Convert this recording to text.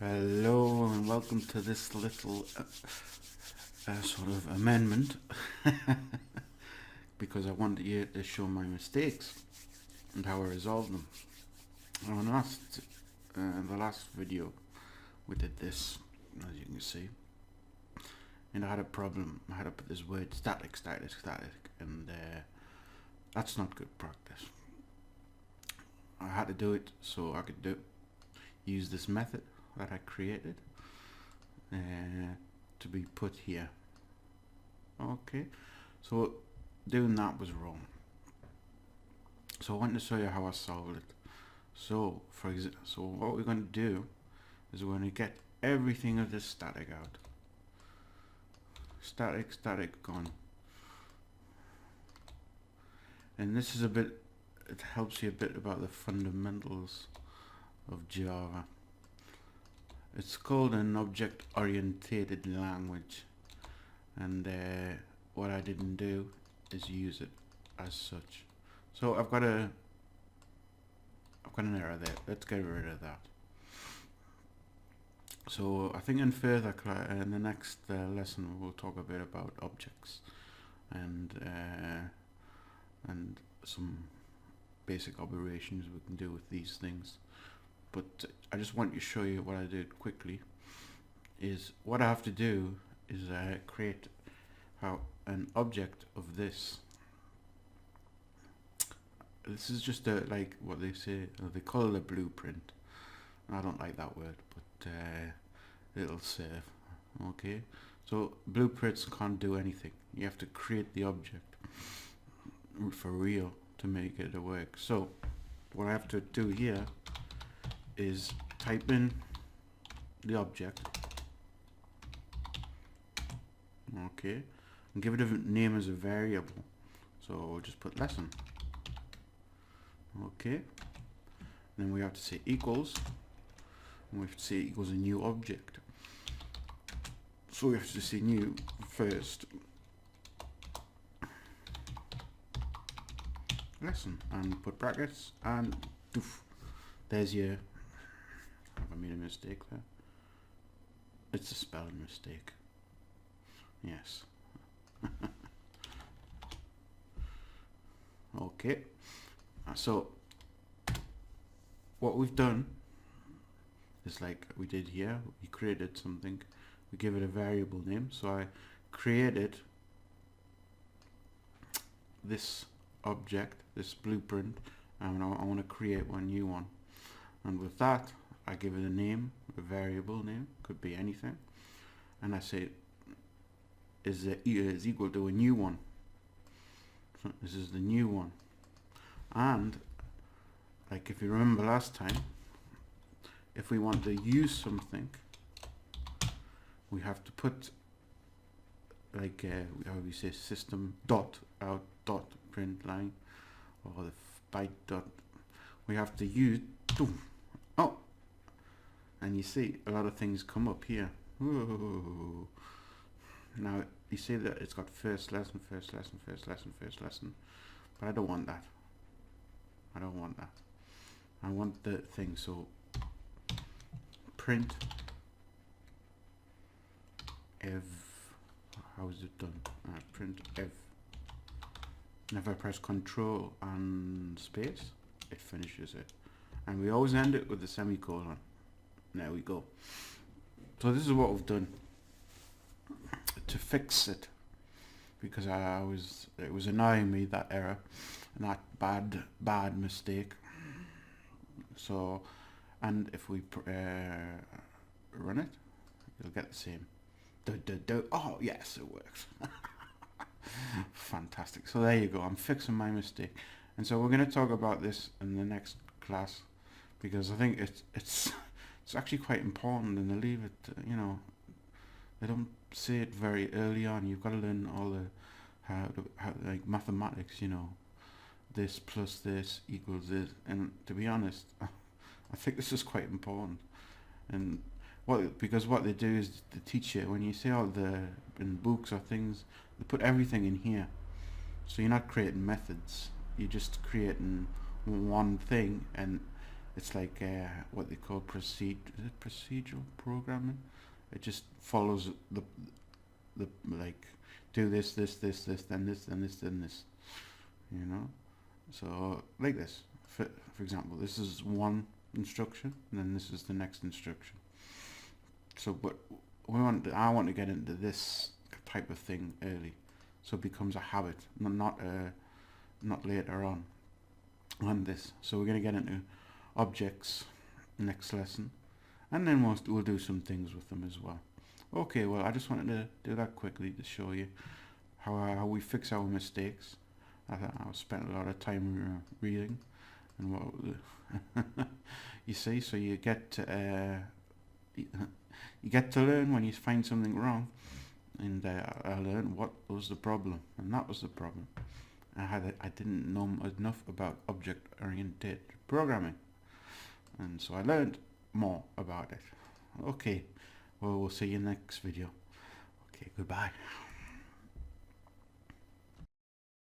Hello and welcome to this little sort of amendment because I wanted you to show my mistakes and how I resolved them. On the last video we did this, as you can see, and I had a problem. I had to put this word static, and that's not good practice. I had to do it so I could use this method that I created to be put here. Okay, so doing that was wrong. So I want to show you how I solved it. So so what we're going to do is we're going to get everything of this static out. Static gone. And this is it helps you a bit about the fundamentals of Java. It's called an object-oriented language, and what I didn't do is use it as such. So I've got an error there. Let's get rid of that. So I think in the next lesson we'll talk a bit about objects and some basic operations we can do with these things. But I just want to show you what I did quickly. Is what I have to do is create an object of this. This is just like what they say, they call it a blueprint. I don't like that word, but it'll serve. Okay, so blueprints can't do anything. You have to create the object for real to make it work. So what I have to do here is type in the object, okay, and give it a name as a variable. So we'll just put lesson. Okay, then we have to say equals, and we have to say equals a new object. So we have to say new first, lesson, and put brackets, and doof, there's your, have I made a mistake there? It's a spelling mistake. Yes. Okay. So what we've done is like we did here. We created something. We give it a variable name. So I created this object, this blueprint, and I want to create one new one. And with that, I give it a name, a variable name, could be anything, and I say is equal to a new one. So this is the new one. And like if you remember last time, if we want to use something, we have to put like how we say system dot out dot print line, or the byte dot. We have to use and you see a lot of things come up here. Ooh. Now you see that it's got first lesson, but I don't want that. I want the thing. So print ev. How is it done? Print ev. And if I press Control and space, it finishes it. And we always end it with a semicolon. There we go. So this is what we've done to fix it, because it was annoying me, that error and that bad mistake. So, and if we run it, you'll get the same. Oh yes, it works. Fantastic. So there you go. I'm fixing my mistake, and so we're going to talk about this in the next class, because I think it's actually quite important, and they leave it, they don't say it very early on. You've got to learn all the how like mathematics, this plus this equals this, and to be honest, I think this is quite important. And because what they do is the teacher, when you see all in books or things, they put everything in here, so you're not creating methods, you're just creating one thing, and it's like what they call procedural programming. It just follows the like, do this, then this, then this, then this. You know, so like this. For example, this is one instruction, and then this is the next instruction. So, but I want to get into this type of thing early, so it becomes a habit, not later on this. So we're going to get into objects next lesson, and then we'll do some things with them as well. Okay, well, I just wanted to do that quickly to show you how we fix our mistakes. I spent a lot of time reading, and what you see. So you get to learn when you find something wrong, and I learned what was the problem, and that was the problem. I didn't know enough about object-oriented programming, and so I learned more about it. Okay, well, we'll see you next video. Okay, goodbye.